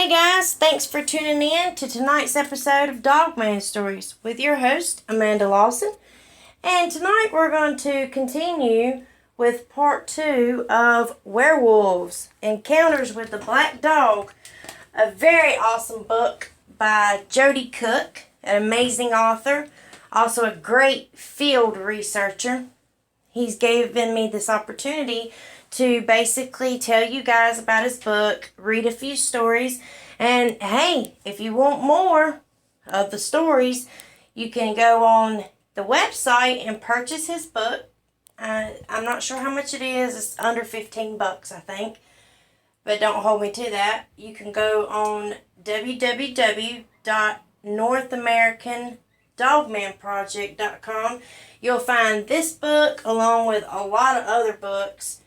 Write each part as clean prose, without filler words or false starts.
Hey guys, thanks for tuning in to tonight's episode of Dogman Stories with your host, Amanda Lawson. And tonight we're going to continue with part 2 of Werewolves, Encounters with the Black Dog, a very awesome book by Joedy Cook, an amazing author, also a great field researcher. He's given me this opportunity to basically tell you guys about his book, read a few stories, and hey, if you want more of the stories, you can go on the website and purchase his book. I'm not sure how much it is. It's under $15, I think, but don't hold me to that. You can go on www.northamerican.dogmanproject.com. You'll find this book along with a lot of other books.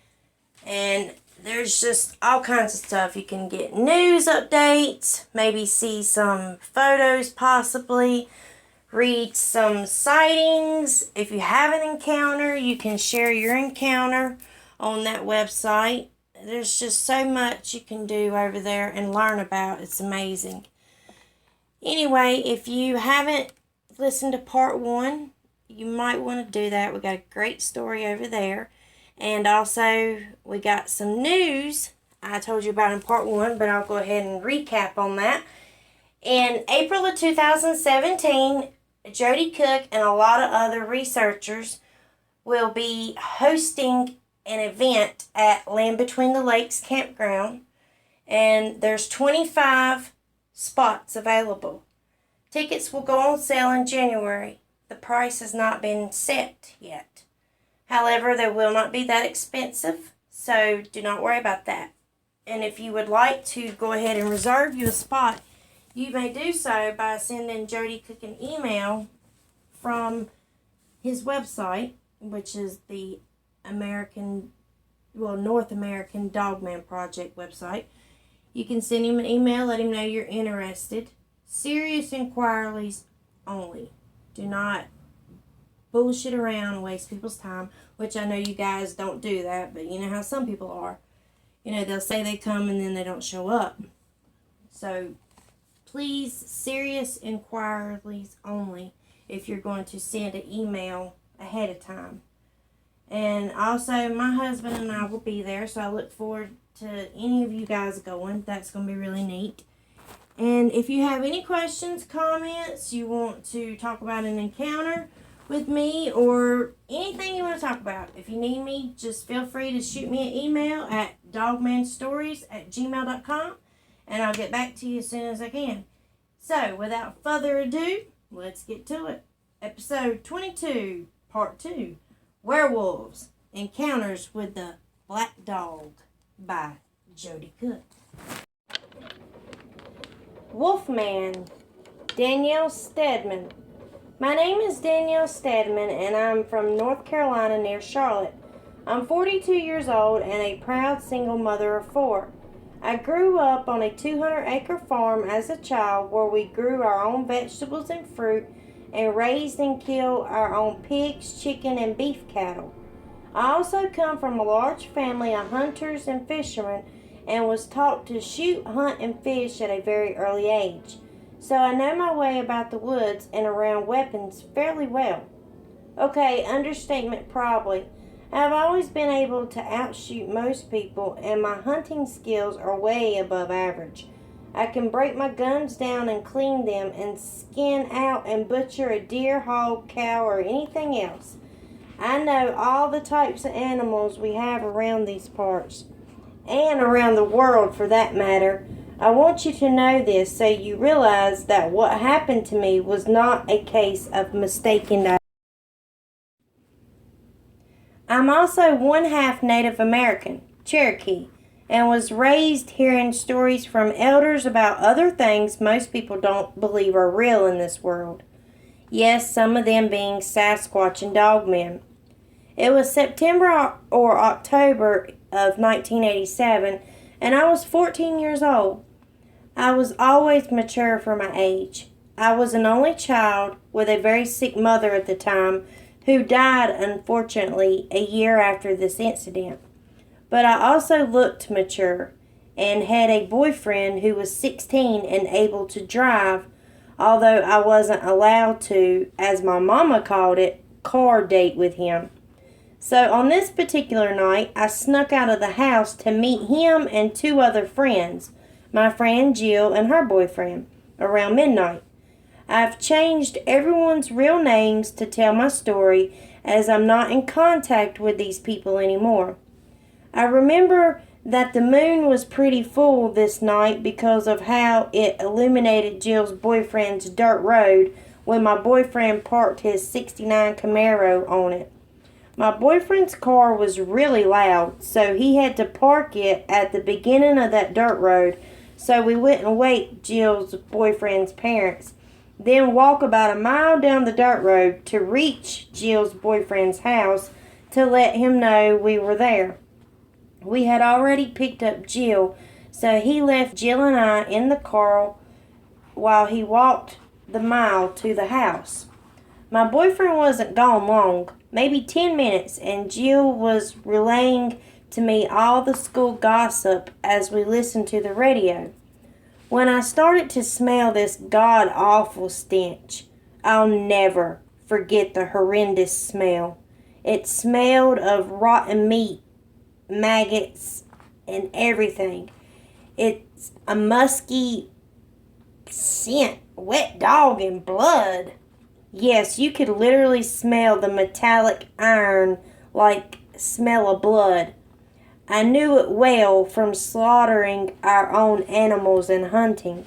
And there's just all kinds of stuff. You can get news updates, maybe see some photos possibly, read some sightings. If you have an encounter, you can share your encounter on that website. There's just so much you can do over there and learn about. It's amazing. Anyway, if you haven't listened to part 1, you might want to do that. We got a great story over there. And also, we got some news I told you about in part 1, but I'll go ahead and recap on that. In April of 2017, Joedy Cook and a lot of other researchers will be hosting an event at Land Between the Lakes Campground. And there's 25 spots available. Tickets will go on sale in January. The price has not been set yet. However, they will not be that expensive, so do not worry about that. And if you would like to go ahead and reserve you a spot, you may do so by sending Joedy Cook an email from his website, which is the North American Dogman Project website. You can send him an email, let him know you're interested. Serious inquiries only. Do not bullshit around and waste people's time, which I know you guys don't do that, but you know how some people are. You know, they'll say they come and then they don't show up. So please, serious inquiries only if you're going to send an email ahead of time. And also, my husband and I will be there, so I look forward to any of you guys going. That's going to be really neat. And if you have any questions, comments, you want to talk about an encounter with me or anything you want to talk about, if you need me, just feel free to shoot me an email at dogmanstories@gmail.com and I'll get back to you as soon as I can. So, without further ado, let's get to it. Episode 22, Part 2, Werewolves, Encounters with the Black Dog by Joedy Cook. Wolfman, Danielle Stedman. My name is Danielle Stedman, and I'm from North Carolina near Charlotte. I'm 42 years old and a proud single mother of 4. I grew up on a 200-acre farm as a child where we grew our own vegetables and fruit and raised and killed our own pigs, chicken, and beef cattle. I also come from a large family of hunters and fishermen and was taught to shoot, hunt, and fish at a very early age. So I know my way about the woods and around weapons fairly well. Okay, understatement probably. I've always been able to outshoot most people, and my hunting skills are way above average. I can break my guns down and clean them and skin out and butcher a deer, hog, cow, or anything else. I know all the types of animals we have around these parts, and around the world for that matter. I want you to know this so you realize that what happened to me was not a case of mistaken identity. I'm also one half Native American, Cherokee, and was raised hearing stories from elders about other things most people don't believe are real in this world. Yes, some of them being Sasquatch and Dogmen. It was September or October of 1987, and I was 14 years old. I was always mature for my age. I was an only child with a very sick mother at the time who died, unfortunately, a year after this incident. But I also looked mature. and had a boyfriend who was 16 and able to drive, although I wasn't allowed to, as my mama called it, car date with him. So on this particular night, I snuck out of the house to meet him and 2 other friends, my friend Jill and her boyfriend, around midnight. I've changed everyone's real names to tell my story, as I'm not in contact with these people anymore. I remember that the moon was pretty full this night because of how it illuminated Jill's boyfriend's dirt road when my boyfriend parked his '69 Camaro on it. My boyfriend's car was really loud, so he had to park it at the beginning of that dirt road so we wouldn't wake Jill's boyfriend's parents, then walk about a mile down the dirt road to reach Jill's boyfriend's house to let him know we were there. We had already picked up Jill, so he left Jill and I in the car while he walked the mile to the house. My boyfriend wasn't gone long, maybe 10 minutes, and Jill was relaying to me all the school gossip as we listened to the radio. When I started to smell this god-awful stench, I'll never forget the horrendous smell. It smelled of rotten meat, maggots, and everything. It's a musky scent, wet dog and blood. Yes, you could literally smell the metallic iron like smell of blood. I knew it well from slaughtering our own animals and hunting.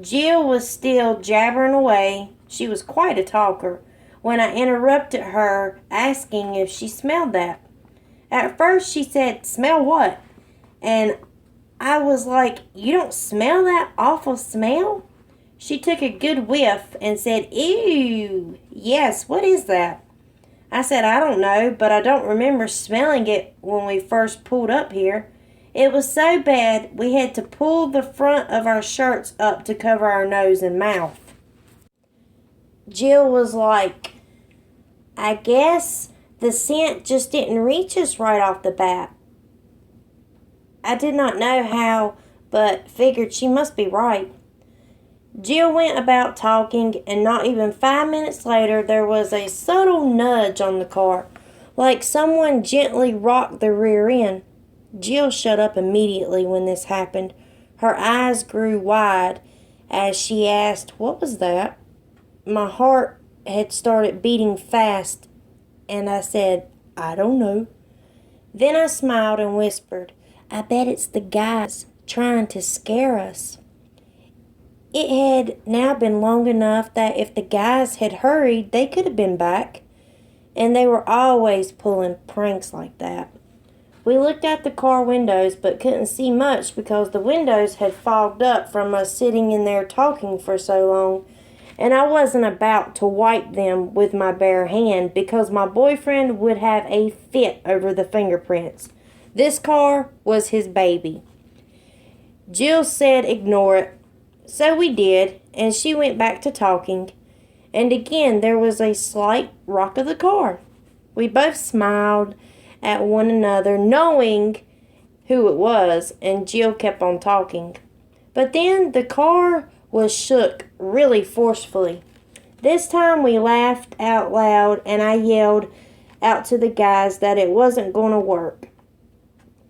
Jill was still jabbering away. She was quite a talker when I interrupted her, asking if she smelled that. At first she said, "Smell what?" And I was like, "You don't smell that awful smell?" She took a good whiff and said, "Ew, yes, what is that?" I said, "I don't know, but I don't remember smelling it when we first pulled up here. It was so bad we had to pull the front of our shirts up to cover our nose and mouth." Jill was like, "I guess the scent just didn't reach us right off the bat." I did not know how, but figured she must be right. Jill went about talking, and not even 5 minutes later there was a subtle nudge on the car, like someone gently rocked the rear end. Jill shut up immediately when this happened. Her eyes grew wide as she asked, "What was that?" My heart had started beating fast, and I said, "I don't know." Then I smiled and whispered, "I bet it's the guys trying to scare us." It had now been long enough that if the guys had hurried, they could have been back. And they were always pulling pranks like that. We looked out the car windows but couldn't see much because the windows had fogged up from us sitting in there talking for so long. And I wasn't about to wipe them with my bare hand because my boyfriend would have a fit over the fingerprints. This car was his baby. Jill said ignore it. So we did, and she went back to talking. And again there was a slight rock of the car. We both smiled at one another, knowing who it was, and Jill kept on talking. But then the car was shook really forcefully. This time we laughed out loud, and I yelled out to the guys that it wasn't going to work.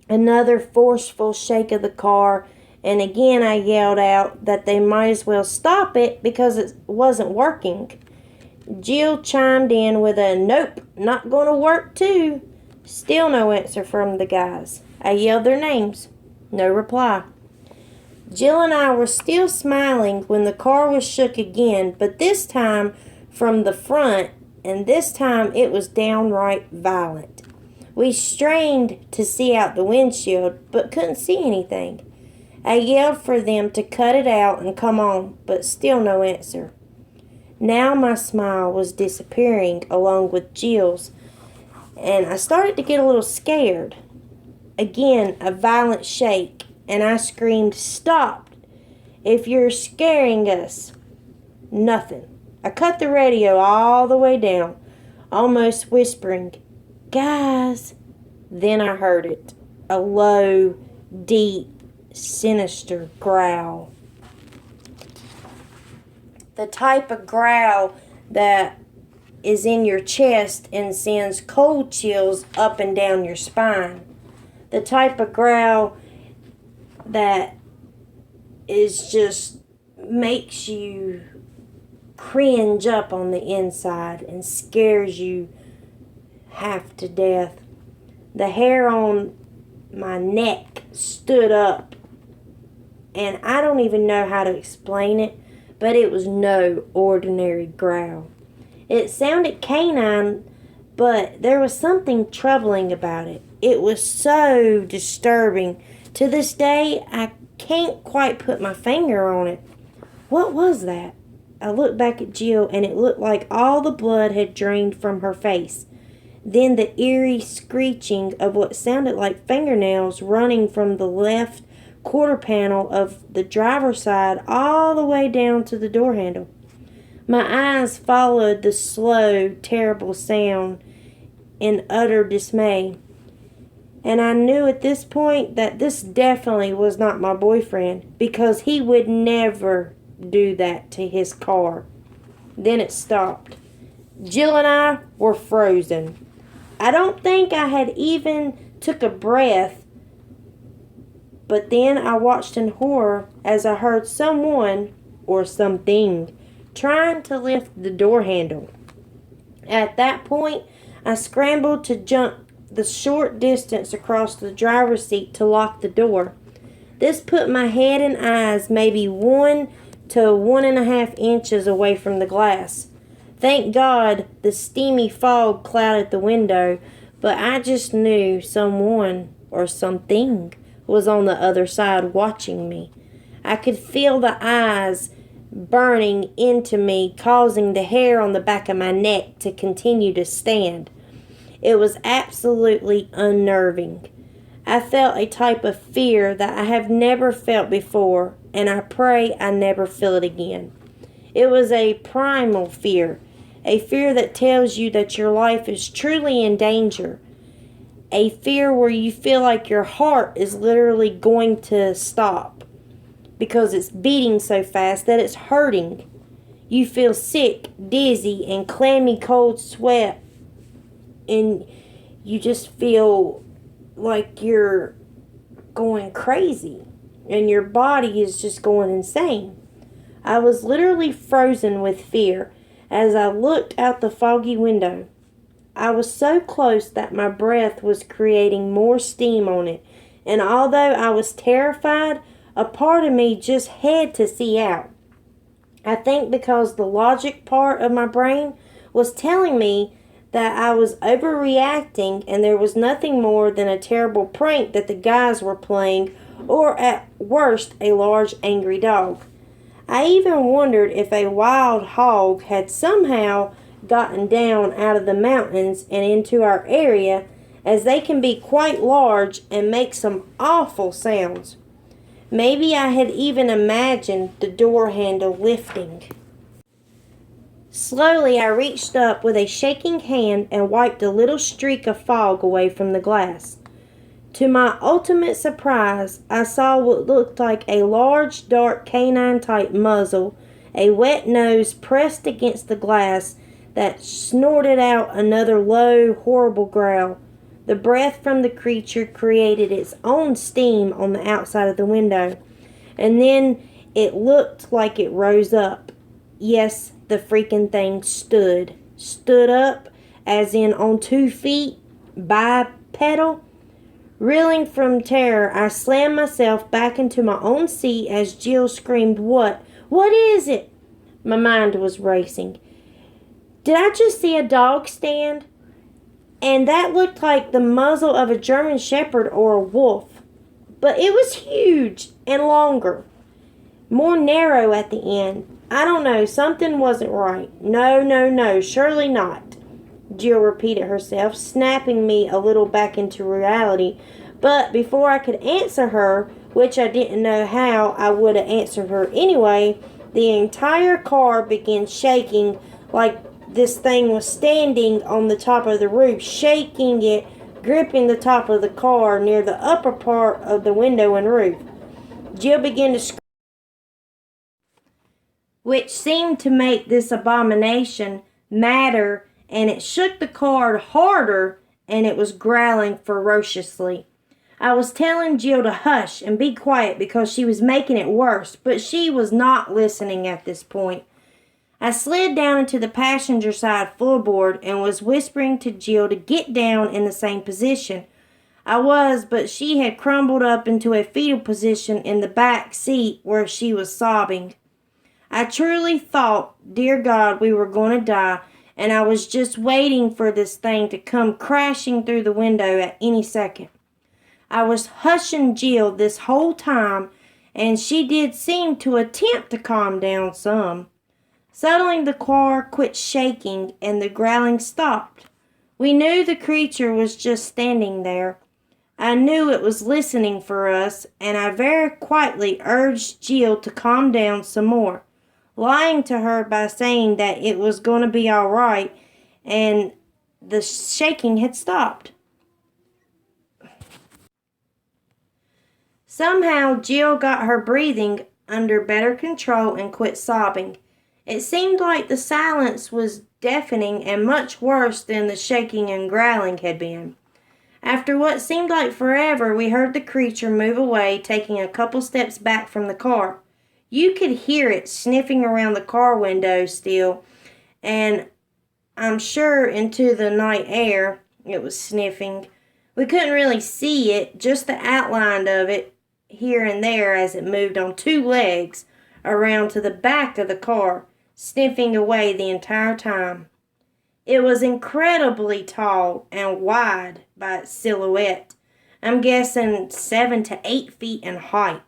Another forceful shake of the car, and again I yelled out that they might as well stop it because it wasn't working. Jill chimed in with a "Nope, not going to work too." Still no answer from the guys. I yelled their names. No reply. Jill and I were still smiling when the car was shook again, but this time from the front, and this time it was downright violent. We strained to see out the windshield, but couldn't see anything. I yelled for them to cut it out and come on, but still no answer. Now my smile was disappearing along with Jill's, and I started to get a little scared. Again, a violent shake, and I screamed, "Stop! If you're scaring us." Nothing. I cut the radio all the way down, almost whispering, "Guys." Then I heard it. A low, deep sinister growl. The type of growl that is in your chest and sends cold chills up and down your spine. The type of growl that is just makes you cringe up on the inside and scares you half to death. The hair on my neck stood up, and I don't even know how to explain it, but it was no ordinary growl. It sounded canine, but there was something troubling about it. It was so disturbing. To this day, I can't quite put my finger on it. What was that? I looked back at Jill, and it looked like all the blood had drained from her face. Then the eerie screeching of what sounded like fingernails running from the left quarter panel of the driver's side all the way down to the door handle. My eyes followed the slow, terrible sound in utter dismay. And I knew at this point that this definitely was not my boyfriend, because he would never do that to his car. Then it stopped. Jill and I were frozen. I don't think I had even took a breath, but then I watched in horror as I heard someone or something trying to lift the door handle. At that point, I scrambled to jump the short distance across the driver's seat to lock the door. This put my head and eyes maybe 1 to 1.5 inches away from the glass. Thank God the steamy fog clouded the window, but I just knew someone or something was on the other side watching me. I could feel the eyes burning into me, causing the hair on the back of my neck to continue to stand. It was absolutely unnerving. I felt a type of fear that I have never felt before, and I pray I never feel it again. It was a primal fear, a fear that tells you that your life is truly in danger, a fear where you feel like your heart is literally going to stop because it's beating so fast that it's hurting. You feel sick, dizzy, and clammy cold sweat, and you just feel like you're going crazy and your body is just going insane. I was literally frozen with fear as I looked out the foggy window. I was so close that my breath was creating more steam on it, and although I was terrified, a part of me just had to see out. I think because the logic part of my brain was telling me that I was overreacting and there was nothing more than a terrible prank that the guys were playing, or at worst a large angry dog. I even wondered if a wild hog had somehow gotten down out of the mountains and into our area, as they can be quite large and make some awful sounds. Maybe I had even imagined the door handle lifting. Slowly I reached up with a shaking hand and wiped a little streak of fog away from the glass. To my ultimate surprise, I saw what looked like a large, dark canine-type muzzle, a wet nose pressed against the glass that snorted out another low, horrible growl. The breath from the creature created its own steam on the outside of the window, and then it looked like it rose up. Yes, the freaking thing stood up, as in on 2 feet, bipedal. Reeling from terror, I slammed myself back into my own seat as Jill screamed, "What? What is it?" My mind was racing. Did I just see a dog stand? And that looked like the muzzle of a German Shepherd or a wolf. But it was huge and longer, more narrow at the end. I don't know, something wasn't right. No, surely not. Jill repeated herself, snapping me a little back into reality. But before I could answer her, which I didn't know how I would have answered her anyway, the entire car began shaking like this thing was standing on the top of the roof, shaking it, gripping the top of the car near the upper part of the window and roof. Jill began to scream, which seemed to make this abomination madder, and it shook the car harder, and it was growling ferociously. I was telling Jill to hush and be quiet because she was making it worse, but she was not listening at this point. I slid down into the passenger side floorboard and was whispering to Jill to get down in the same position. I was, but she had crumbled up into a fetal position in the back seat where she was sobbing. I truly thought, dear God, we were going to die, and I was just waiting for this thing to come crashing through the window at any second. I was hushing Jill this whole time, and she did seem to attempt to calm down some. Suddenly the car quit shaking and the growling stopped. We knew the creature was just standing there. I knew it was listening for us, and I very quietly urged Jill to calm down some more, lying to her by saying that it was going to be all right and the shaking had stopped. Somehow Jill got her breathing under better control and quit sobbing. It seemed like the silence was deafening and much worse than the shaking and growling had been. After what seemed like forever, we heard the creature move away, taking a couple steps back from the car. You could hear it sniffing around the car window still, and I'm sure into the night air it was sniffing. We couldn't really see it, just the outline of it here and there as it moved on two legs around to the back of the car, sniffing away the entire time. It was incredibly tall and wide by its silhouette. I'm guessing 7 to 8 feet in height.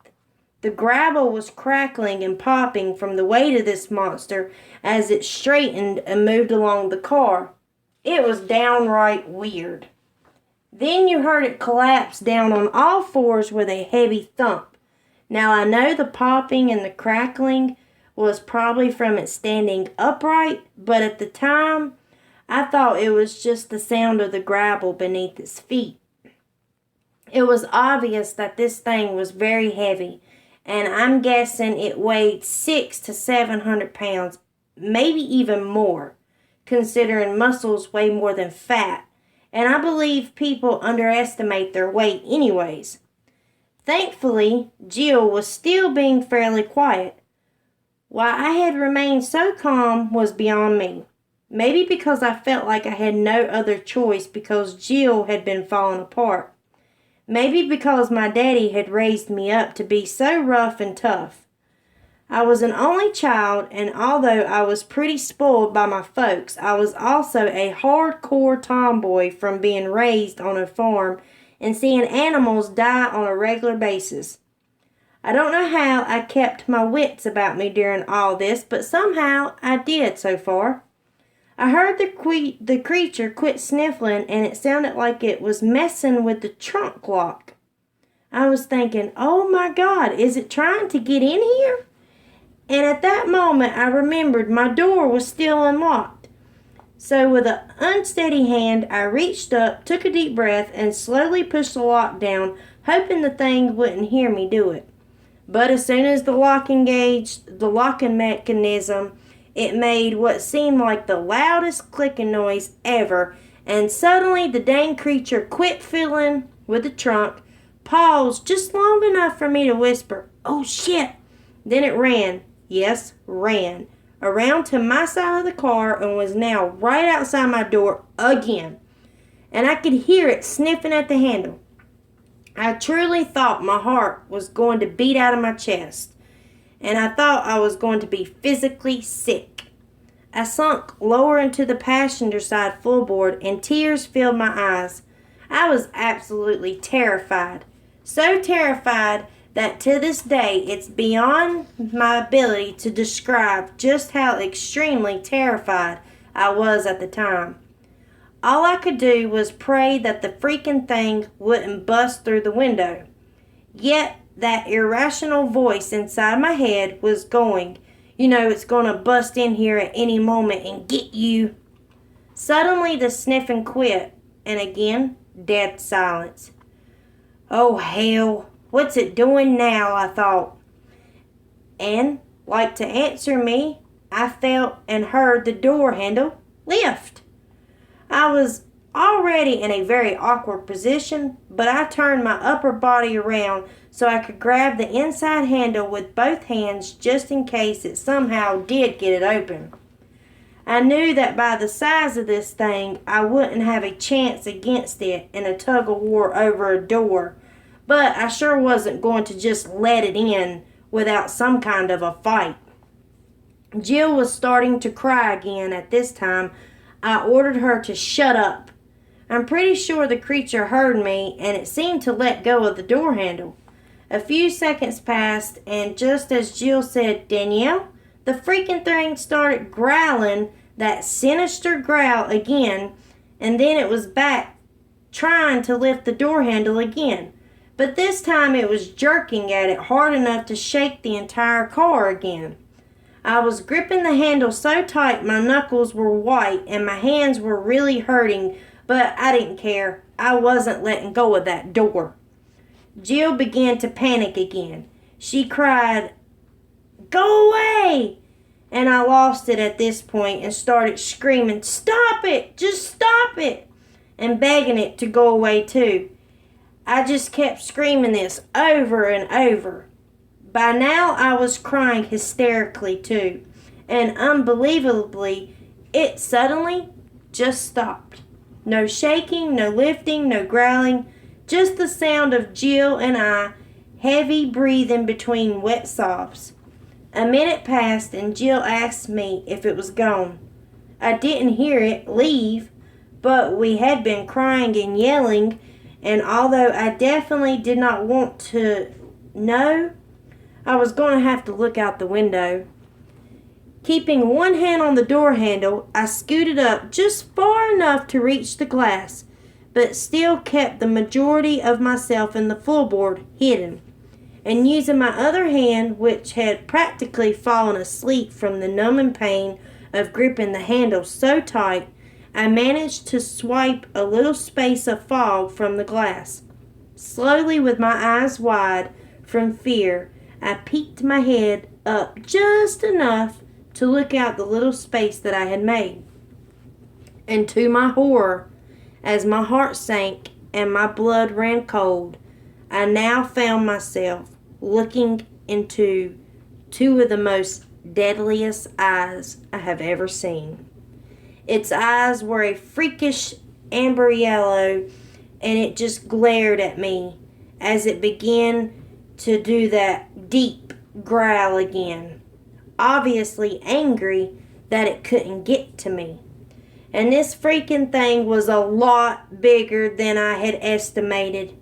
The gravel was crackling and popping from the weight of this monster as it straightened and moved along the car. It was downright weird. Then you heard it collapse down on all fours with a heavy thump. Now I know the popping and the crackling was probably from it standing upright, but at the time, I thought it was just the sound of the gravel beneath its feet. It was obvious that this thing was very heavy, and I'm guessing it weighed 600 to 700 pounds, maybe even more, considering muscles weigh more than fat, and I believe people underestimate their weight anyways. Thankfully, Jill was still being fairly quiet. Why I had remained so calm was beyond me. Maybe because I felt like I had no other choice because Jill had been falling apart. Maybe because my daddy had raised me up to be so rough and tough. I was an only child, and although I was pretty spoiled by my folks, I was also a hardcore tomboy from being raised on a farm and seeing animals die on a regular basis. I don't know how I kept my wits about me during all this, but somehow I did so far. I heard the creature quit sniffling, and it sounded like it was messing with the trunk lock. I was thinking, oh my God, is it trying to get in here? And at that moment I remembered my door was still unlocked. So with an unsteady hand, I reached up, took a deep breath, and slowly pushed the lock down, hoping the thing wouldn't hear me do it. But as soon as the lock engaged the locking mechanism, it made what seemed like the loudest clicking noise ever, and suddenly the dang creature quit fiddling with the trunk, paused just long enough for me to whisper, "Oh shit!" Then it ran, yes, ran, around to my side of the car and was now right outside my door again. And I could hear it sniffing at the handle. I truly thought my heart was going to beat out of my chest, and I thought I was going to be physically sick. I sunk lower into the passenger side floorboard, and tears filled my eyes. I was absolutely terrified. So terrified that to this day it's beyond my ability to describe just how extremely terrified I was at the time. All I could do was pray that the freaking thing wouldn't bust through the window. Yet that irrational voice inside my head was going, it's going to bust in here at any moment and get you. Suddenly the sniffing quit, and again, dead silence. Oh hell, What's it doing now, I thought. And, like to answer me, I felt and heard the door handle lift. I was already in a very awkward position, but I turned my upper body around so I could grab the inside handle with both hands just in case it somehow did get it open. I knew that by the size of this thing, I wouldn't have a chance against it in a tug-of-war over a door, but I sure wasn't going to just let it in without some kind of a fight. Jill was starting to cry again at this time. I ordered her to shut up. I'm pretty sure the creature heard me, and it seemed to let go of the door handle. A few seconds passed, and just as Jill said, "Danielle," the freaking thing started growling that sinister growl again, and then it was back trying to lift the door handle again. But this time it was jerking at it hard enough to shake the entire car again. I was gripping the handle so tight my knuckles were white and my hands were really hurting, but I didn't care. I wasn't letting go of that door. Jill began to panic again. She cried, "Go away!" And I lost it at this point and started screaming, "Stop it! Just stop it!" and begging it to go away too. I just kept screaming this over and over. By now I was crying hysterically too, and unbelievably, it suddenly just stopped. No shaking, no lifting, no growling, just the sound of Jill and I, heavy breathing between wet sobs. A minute passed and Jill asked me if it was gone. I didn't hear it leave, but we had been crying and yelling, and although I definitely did not want to know, I was going to have to look out the window. Keeping one hand on the door handle, I scooted up just far enough to reach the glass, but still kept the majority of myself in the floorboard hidden. And using my other hand, which had practically fallen asleep from the numbing pain of gripping the handle so tight, I managed to swipe a little space of fog from the glass. Slowly, with my eyes wide from fear, I peeked my head up just enough to look out the little space that I had made. And to my horror, as my heart sank and my blood ran cold, I now found myself looking into two of the most deadliest eyes I have ever seen. Its eyes were a freakish amber yellow, and it just glared at me as it began to do that deep growl again, obviously angry that it couldn't get to me. And this freaking thing was a lot bigger than I had estimated.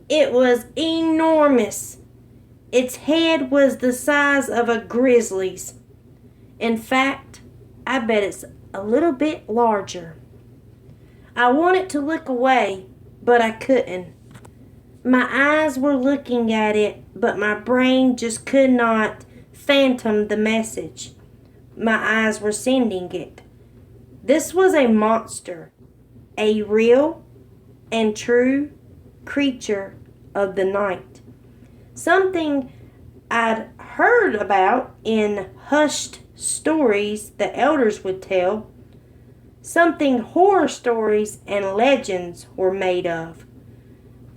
It was enormous. Its head was the size of a grizzly's. In fact, I bet it's a little bit larger. I wanted to look away, but I couldn't. My eyes were looking at it, but my brain just could not fathom the message my eyes were sending it. This was a monster, a real and true creature of the night. Something I'd heard about in hushed stories the elders would tell. Something horror stories and legends were made of.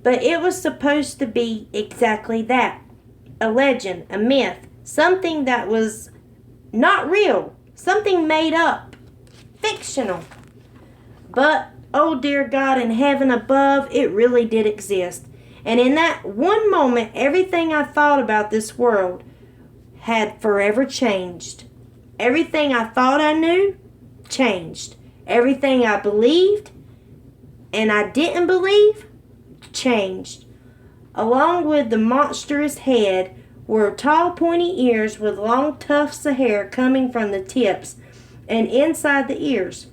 But it was supposed to be exactly that. A legend, a myth, something that was not real, something made up, fictional. But, oh dear God in heaven above, it really did exist. And in that one moment, everything I thought about this world had forever changed. Everything I thought I knew changed. Everything I believed and I didn't believe changed. Along with the monstrous head were tall pointy ears with long tufts of hair coming from the tips and inside the ears.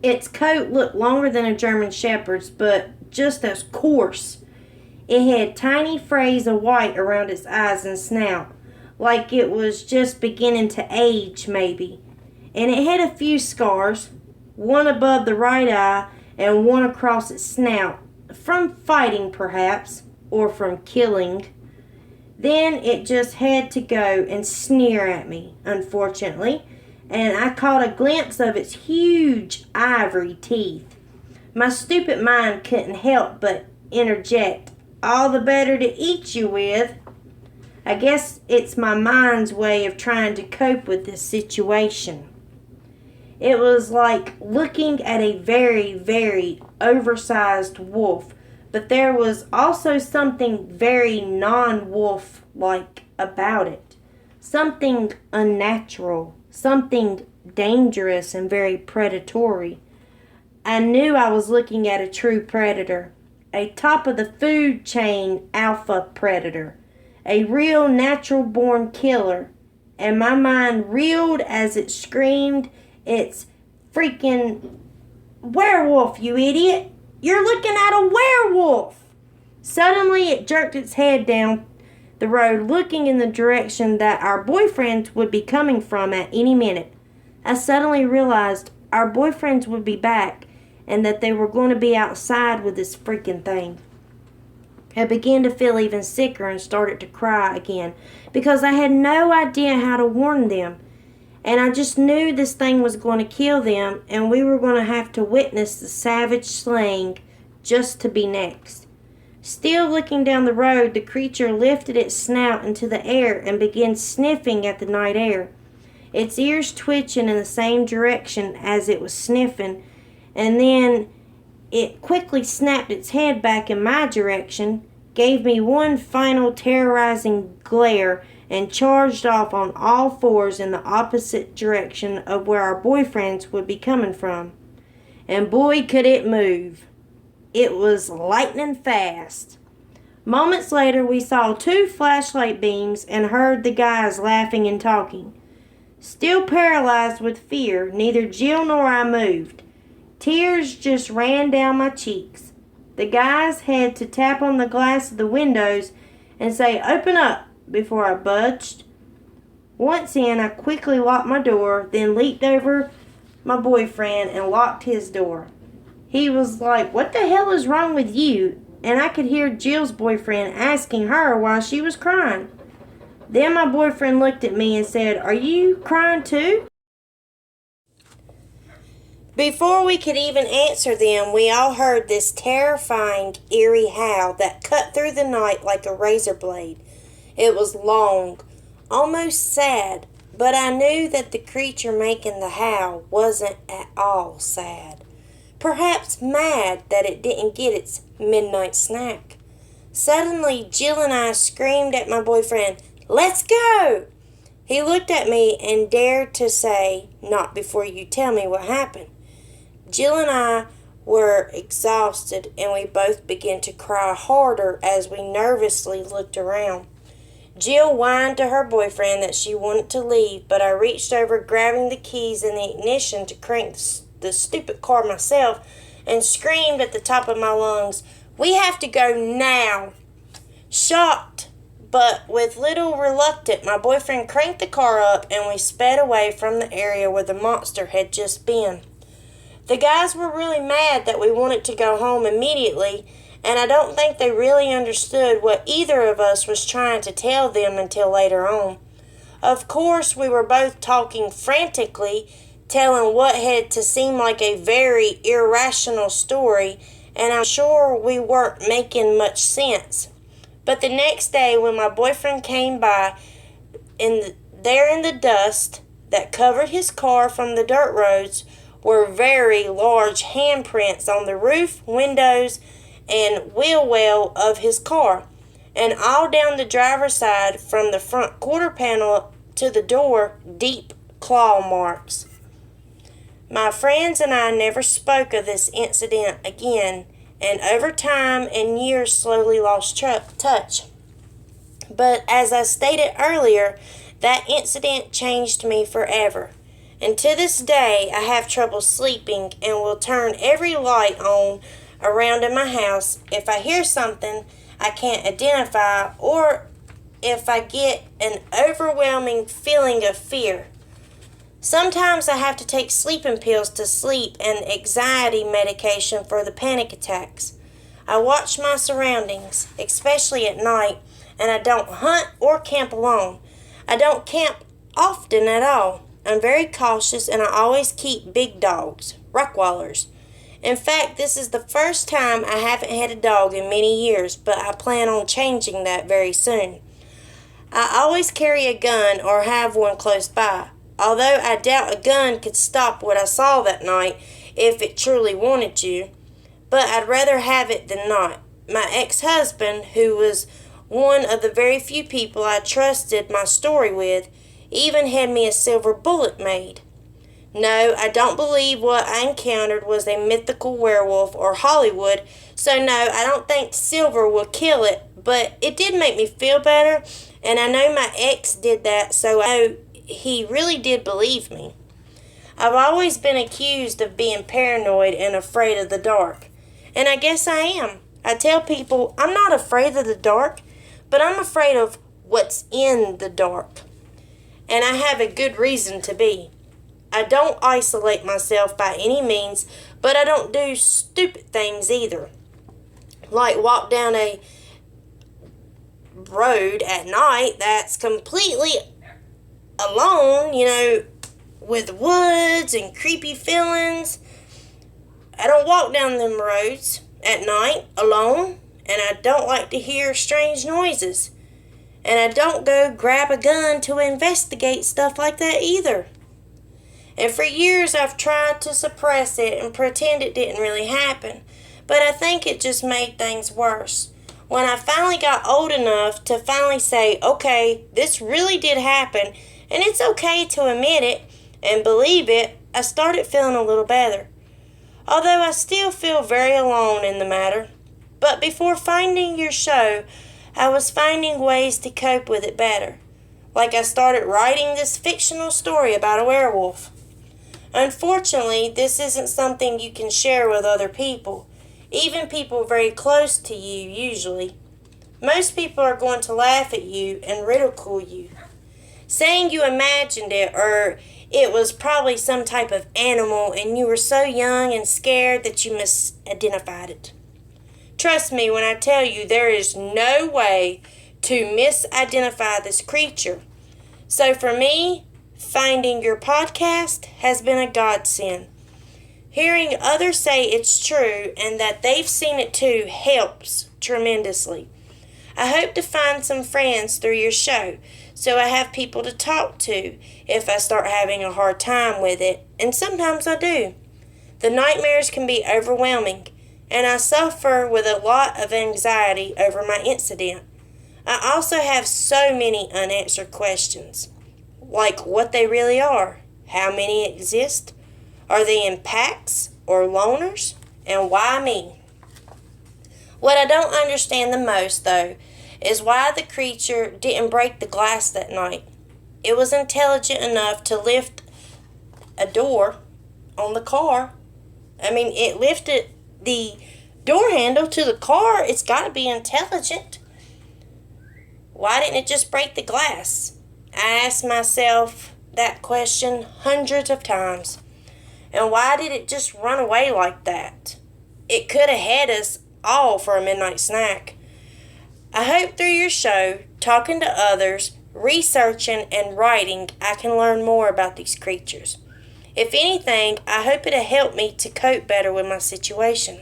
Its coat looked longer than a German shepherd's, but just as coarse. It had tiny frays of white around its eyes and snout, like it was just beginning to age maybe. And it had a few scars, one above the right eye and one across its snout, from fighting perhaps. or from killing. Then it just had to go and sneer at me, unfortunately, and I caught a glimpse of its huge ivory teeth. My stupid mind couldn't help but interject, "All the better to eat you with." I guess it's my mind's way of trying to cope with this situation. It was like looking at a very, very oversized wolf, but there was also something very non-wolf-like about it. Something unnatural, something dangerous and very predatory. I knew I was looking at a true predator, a top of the food chain alpha predator, a real natural-born killer, and my mind reeled as it screamed, "It's freaking werewolf, you idiot! You're looking at a werewolf!" Suddenly it jerked its head down the road, looking in the direction that our boyfriends would be coming from at any minute. I suddenly realized our boyfriends would be back and that they were going to be outside with this freaking thing. I began to feel even sicker and started to cry again because I had no idea how to warn them. And I just knew this thing was going to kill them and we were going to have to witness the savage slaying just to be next. Still looking down the road, the creature lifted its snout into the air and began sniffing at the night air, its ears twitching in the same direction as it was sniffing, and then it quickly snapped its head back in my direction, gave me one final terrorizing glare, and charged off on all fours in the opposite direction of where our boyfriends would be coming from. And boy, could it move. It was lightning fast. Moments later, we saw 2 flashlight beams and heard the guys laughing and talking. Still paralyzed with fear, neither Jill nor I moved. Tears just ran down my cheeks. The guys had to tap on the glass of the windows and say, "Open up," before I budged. Once in, I quickly locked my door, then leaped over my boyfriend and locked his door. He was like, "What the hell is wrong with you?" And I could hear Jill's boyfriend asking her why she was crying. Then my boyfriend looked at me and said, "Are you crying too?" Before we could even answer them, we all heard this terrifying, eerie howl that cut through the night like a razor blade. It was long, almost sad, but I knew that the creature making the howl wasn't at all sad. Perhaps mad that it didn't get its midnight snack. Suddenly, Jill and I screamed at my boyfriend, "Let's go!" He looked at me and dared to say, "Not before you tell me what happened." Jill and I were exhausted, and we both began to cry harder as we nervously looked around. Jill whined to her boyfriend that she wanted to leave, but I reached over, grabbing the keys in the ignition to crank the stupid car myself, and screamed at the top of my lungs, "We have to go now!" Shocked, but with little reluctance, my boyfriend cranked the car up, and we sped away from the area where the monster had just been. The guys were really mad that we wanted to go home immediately, and I don't think they really understood what either of us was trying to tell them until later on. Of course, we were both talking frantically, telling what had to seem like a very irrational story, and I'm sure we weren't making much sense. But the next day, when my boyfriend came by, there in the dust that covered his car from the dirt roads were very large handprints on the roof, windows, and wheel well of his car, and all down the driver's side from the front quarter panel to the door, deep claw marks. My friends and I never spoke of this incident again, and over time and years slowly lost touch. But as I stated earlier, that incident changed me forever. And to this day, I have trouble sleeping and will turn every light on around in my house if I hear something I can't identify or if I get an overwhelming feeling of fear. Sometimes I have to take sleeping pills to sleep and anxiety medication for the panic attacks. I watch my surroundings, especially at night, and I don't hunt or camp alone. I don't camp often at all. I'm very cautious and I always keep big dogs, Rottweilers. In fact, this is the first time I haven't had a dog in many years, but I plan on changing that very soon. I always carry a gun or have one close by, although I doubt a gun could stop what I saw that night if it truly wanted to, but I'd rather have it than not. My ex-husband, who was one of the very few people I trusted my story with, even had me a silver bullet made. No, I don't believe what I encountered was a mythical werewolf or Hollywood, so no, I don't think silver will kill it, but it did make me feel better, and I know my ex did that, so I know he really did believe me. I've always been accused of being paranoid and afraid of the dark, and I guess I am. I tell people I'm not afraid of the dark, but I'm afraid of what's in the dark, and I have a good reason to be. I don't isolate myself by any means, but I don't do stupid things either. Like walk down a road at night that's completely alone, with woods and creepy feelings. I don't walk down them roads at night alone, and I don't like to hear strange noises. And I don't go grab a gun to investigate stuff like that either. And for years I've tried to suppress it and pretend it didn't really happen, but I think it just made things worse. When I finally got old enough to finally say, okay, this really did happen, and it's okay to admit it and believe it, I started feeling a little better. Although I still feel very alone in the matter. But before finding your show, I was finding ways to cope with it better. Like I started writing this fictional story about a werewolf. Unfortunately, this isn't something you can share with other people, even people very close to you usually. Most people are going to laugh at you and ridicule you, saying you imagined it or it was probably some type of animal and you were so young and scared that you misidentified it. Trust me when I tell you there is no way to misidentify this creature. So for me, finding your podcast has been a godsend. Hearing others say it's true and that they've seen it too helps tremendously. I hope to find some friends through your show so I have people to talk to if I start having a hard time with it, and sometimes I do. The nightmares can be overwhelming, and I suffer with a lot of anxiety over my incident. I also have so many unanswered questions, like what they really are, how many exist, are they in packs or loners, and why me? What I don't understand the most, though, is why the creature didn't break the glass that night. It was intelligent enough to lift a door on the car. It lifted the door handle to the car. It's got to be intelligent. Why didn't it just break the glass? I asked myself that question hundreds of times. And why did it just run away like that? It could have had us all for a midnight snack. I hope through your show, talking to others, researching and writing, I can learn more about these creatures. If anything, I hope it'll help me to cope better with my situation.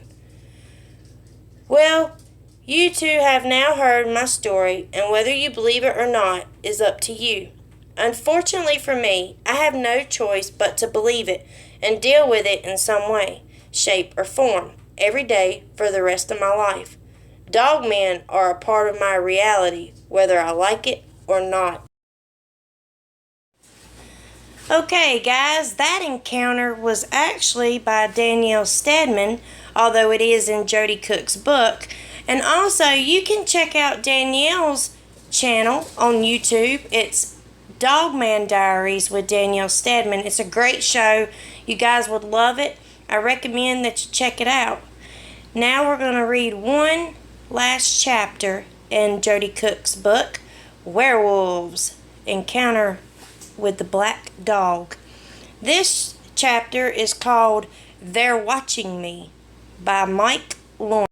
Well, you two have now heard my story, and whether you believe it or not is up to you. Unfortunately for me, I have no choice but to believe it and deal with it in some way, shape, or form every day for the rest of my life. Dogmen are a part of my reality, whether I like it or not. Okay, guys, that encounter was actually by Danielle Stedman, although it is in Joedy Cook's book. And also, you can check out Danielle's channel on YouTube. It's Dogman Diaries with Danielle Stedman. It's a great show. You guys would love it. I recommend that you check it out. Now we're going to read one last chapter in Joedy Cook's book, Werewolves, Encounter with the Black Dog. This chapter is called They're Watching Me by Mike Lawrence.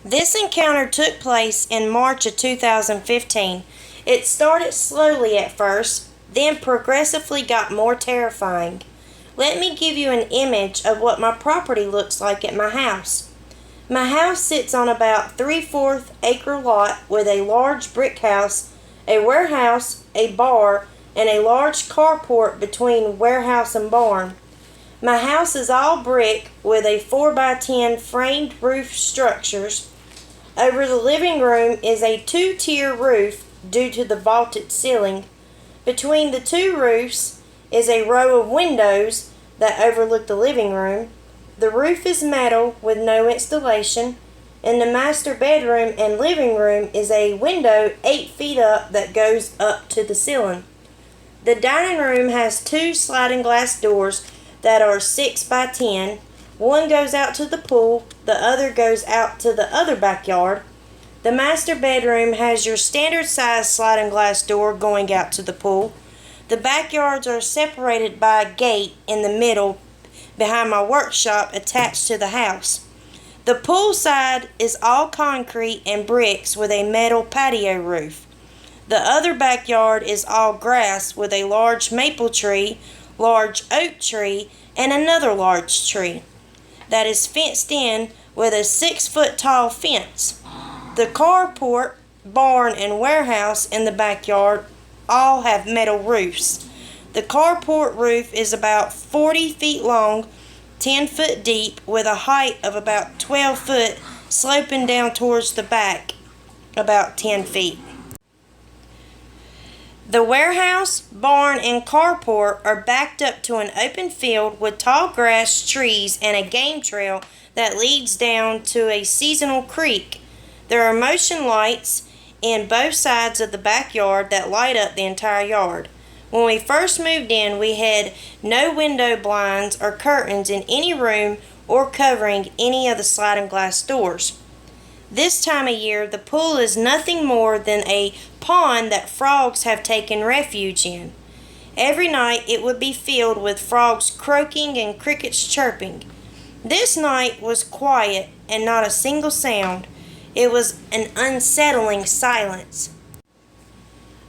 This encounter took place in March of 2015. It started slowly at first, then progressively got more terrifying. Let me give you an image of what my property looks like at my house. My house sits on about 3/4 acre lot with a large brick house, a warehouse, a bar, and a large carport between warehouse and barn. My house is all brick with a 4x10 framed roof structures. Over the living room is a 2-tier roof due to the vaulted ceiling. Between the two roofs is a row of windows that overlook the living room. The roof is metal with no installation. In the master bedroom and living room is a window 8 feet up that goes up to the ceiling. The dining room has 2 sliding glass doors that are 6x10. One goes out to the pool, the other goes out to the other backyard. The master bedroom has your standard size sliding glass door going out to the pool. The backyards are separated by a gate in the middle behind my workshop attached to the house. The pool side is all concrete and bricks with a metal patio roof. The other backyard is all grass with a large maple tree, large oak tree, and another large tree that is fenced in with a 6-foot tall fence. The carport, barn, and warehouse in the backyard all have metal roofs. The carport roof is about 40 feet long, 10 foot deep, with a height of about 12 foot, sloping down towards the back about 10 feet. The warehouse, barn, and carport are backed up to an open field with tall grass, trees, and a game trail that leads down to a seasonal creek. There are motion lights in both sides of the backyard that light up the entire yard. When we first moved in, we had no window blinds or curtains in any room or covering any of the sliding glass doors. This time of year, the pool is nothing more than a pond that frogs have taken refuge in. Every night it would be filled with frogs croaking and crickets chirping. This night was quiet and not a single sound. It was an unsettling silence.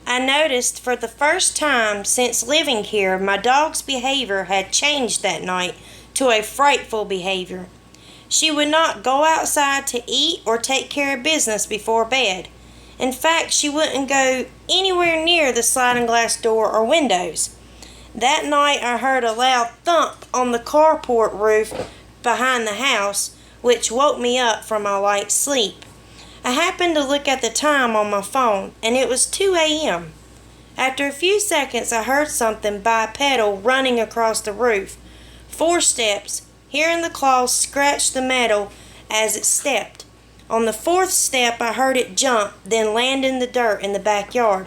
I noticed for the first time since living here, my dog's behavior had changed that night to a frightful behavior. She would not go outside to eat or take care of business before bed. In fact, she wouldn't go anywhere near the sliding glass door or windows. That night I heard a loud thump on the carport roof behind the house, which woke me up from my light sleep. I happened to look at the time on my phone, and it was 2 a.m. After a few seconds, I heard something bipedal running across the roof. 4 steps, hearing the claws scratch the metal as it stepped. On the 4th step, I heard it jump, then land in the dirt in the backyard.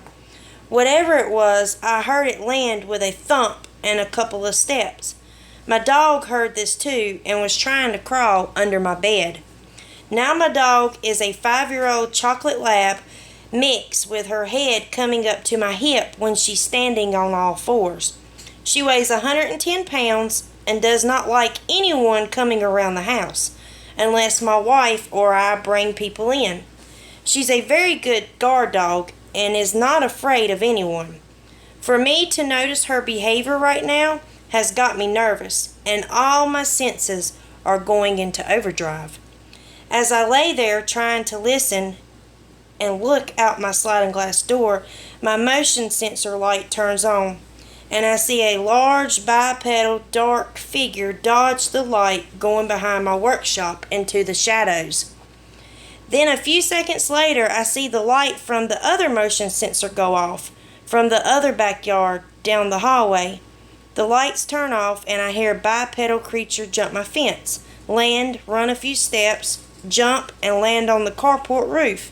Whatever it was, I heard it land with a thump and a couple of steps. My dog heard this too and was trying to crawl under my bed. Now my dog is a 5-year-old chocolate lab mix with her head coming up to my hip when she's standing on all 4s. She weighs 110 pounds and does not like anyone coming around the house unless my wife or I bring people in. She's a very good guard dog and is not afraid of anyone. For me to notice her behavior right now has got me nervous, and all my senses are going into overdrive. As I lay there trying to listen and look out my sliding glass door, my motion sensor light turns on, and I see a large bipedal dark figure dodge the light going behind my workshop into the shadows. Then a few seconds later, I see the light from the other motion sensor go off from the other backyard down the hallway. The lights turn off and I hear a bipedal creature jump my fence, land, run a few steps, jump, and land on the carport roof.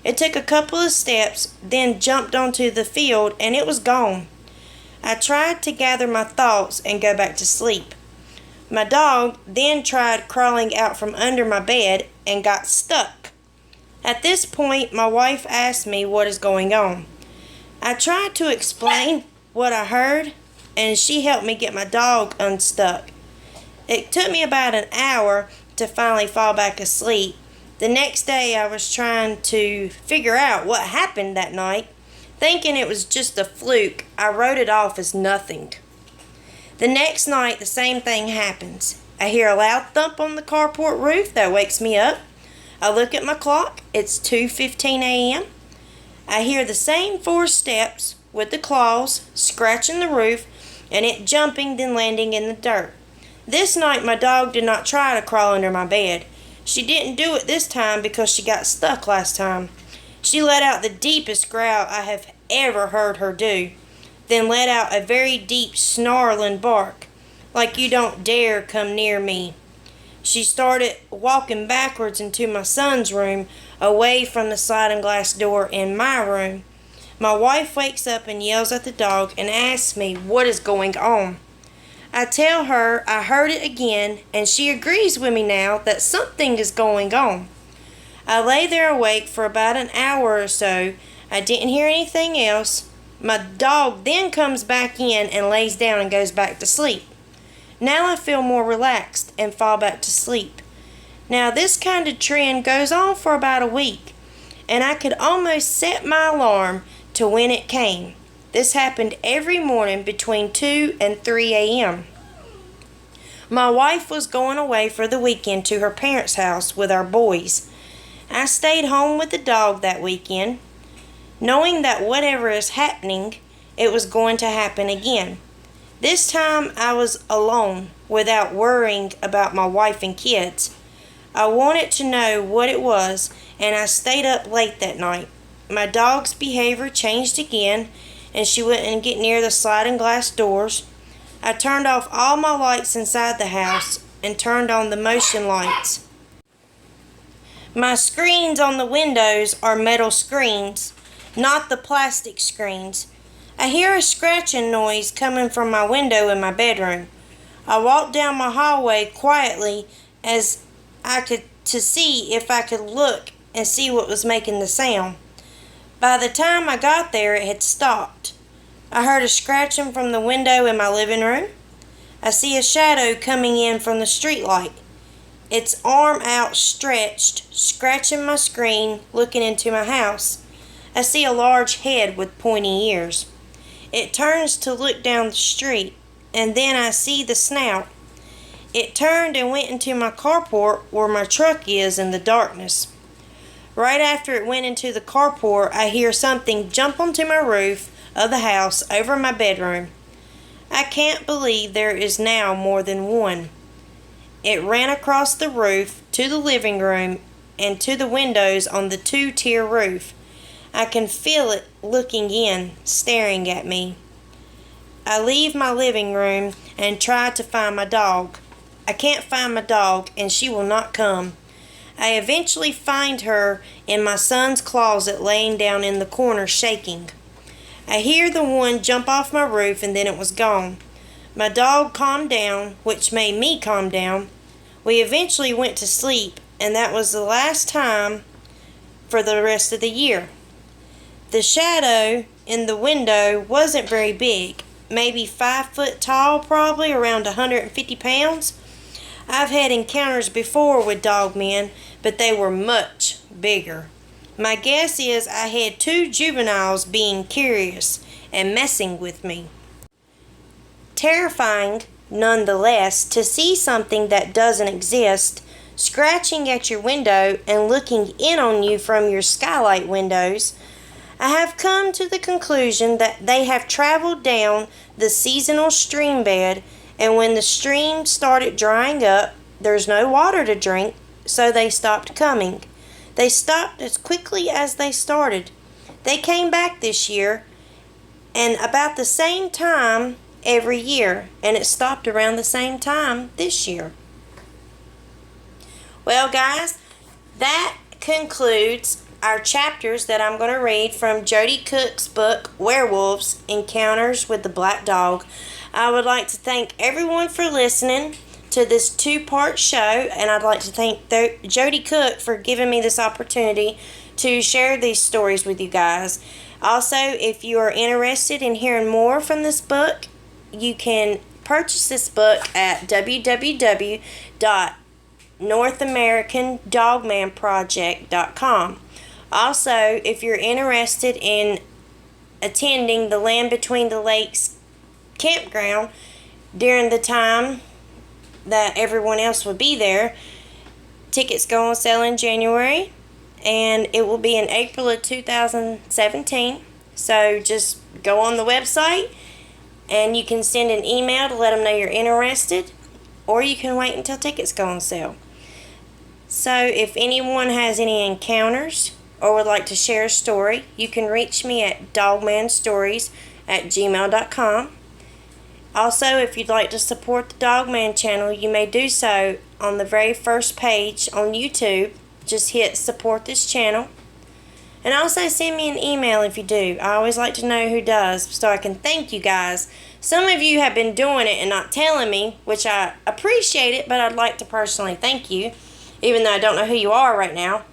It took a couple of steps, then jumped onto the field, and it was gone. I tried to gather my thoughts and go back to sleep. My dog then tried crawling out from under my bed and got stuck. At this point, my wife asked me what is going on. I tried to explain what I heard, and she helped me get my dog unstuck. It took me about an hour to finally fall back asleep, The next day I was trying to figure out what happened that night. Thinking it was just a fluke, I wrote it off as nothing. The next night, the same thing happens. I hear a loud thump on the carport roof that wakes me up. I look at my clock. It's 2:15 a.m. I hear the same 4 steps with the claws scratching the roof and it jumping then landing in the dirt. This night, my dog did not try to crawl under my bed. She didn't do it this time because she got stuck last time. She let out the deepest growl I have ever heard her do, then let out a very deep snarling bark, like you don't dare come near me. She started walking backwards into my son's room, away from the sliding glass door in my room. My wife wakes up and yells at the dog and asks me what is going on. I tell her I heard it again, and she agrees with me now that something is going on. I lay there awake for about an hour or so. I didn't hear anything else. My dog then comes back in and lays down and goes back to sleep. Now I feel more relaxed and fall back to sleep. Now this kind of trend goes on for about a week, and I could almost set my alarm to when it came. This happened every morning between 2 and 3 a.m. My wife was going away for the weekend to her parents' house with our boys. I stayed home with the dog that weekend, knowing that whatever is happening, it was going to happen again. This time I was alone without worrying about my wife and kids. I wanted to know what it was, and I stayed up late that night. My dog's behavior changed again, and she wouldn't get near the sliding glass doors. I turned off all my lights inside the house and turned on the motion lights. My screens on the windows are metal screens, not the plastic screens. I hear a scratching noise coming from my window in my bedroom. I walked down my hallway quietly as I could to see if I could look and see what was making the sound. By the time I got there, it had stopped. I heard a scratching from the window in my living room. I see a shadow coming in from the streetlight. Its arm outstretched, scratching my screen, looking into my house. I see a large head with pointy ears. It turns to look down the street, and then I see the snout. It turned and went into my carport where my truck is in the darkness. Right after it went into the carport, I hear something jump onto my roof of the house over my bedroom. I can't believe there is now more than one. It ran across the roof to the living room and to the windows on the 2-tier roof. I can feel it looking in, staring at me. I leave my living room and try to find my dog. I can't find my dog, and she will not come. I eventually find her in my son's closet, laying down in the corner, shaking. I hear the one jump off my roof, and then it was gone. My dog calmed down, which made me calm down. We eventually went to sleep, and that was the last time for the rest of the year. The shadow in the window wasn't very big, maybe 5 foot tall, probably around 150 pounds. I've had encounters before with dogmen, but they were much bigger. My guess is I had 2 juveniles being curious and messing with me. Terrifying, nonetheless, to see something that doesn't exist scratching at your window and looking in on you from your skylight windows. I have come to the conclusion that they have traveled down the seasonal stream bed, and when the stream started drying up, there's no water to drink, so they stopped coming. They stopped as quickly as they started. They came back this year, and about the same time every year, and it stopped around the same time this year. Well, guys, that concludes our chapters that I'm going to read from Joedy Cook's book, Werewolves, Encounters with the Black Dog. I would like to thank everyone for listening to this 2-part show, and I'd like to thank Joedy Cook for giving me this opportunity to share these stories with you guys. Also, if you are interested in hearing more from this book, you can purchase this book at www.WEREWOLVES.com. NorthAmericanDogmanProject.com. Also, if you're interested in attending the Land Between the Lakes campground during the time that everyone else will be there, tickets go on sale in January, and it will be in April of 2017. So just go on the website and you can send an email to let them know you're interested, or you can wait until tickets go on sale. So if anyone has any encounters or would like to share a story, you can reach me at dogmanstories@gmail.com. Also, if you'd like to support the Dogman channel, you may do so on the very first page on YouTube. Just hit support this channel. And also send me an email if you do. I always like to know who does so I can thank you guys. Some of you have been doing it and not telling me, which I appreciate it, but I'd like to personally thank you, even though I don't know who you are right now.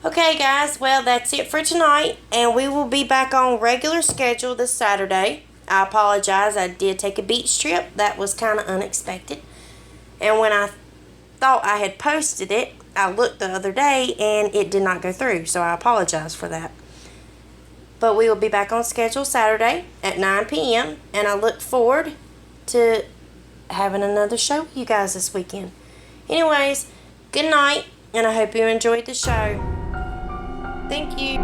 Okay guys, well that's it for tonight, and we will be back on regular schedule this Saturday. I apologize, I did take a beach trip. That was kind of unexpected. And when I thought I had posted it, I looked the other day and it did not go through, so I apologize for that. But we will be back on schedule Saturday at 9 p.m. and I look forward to having another show with you guys this weekend. Anyways, good night, and I hope you enjoyed the show. Thank you.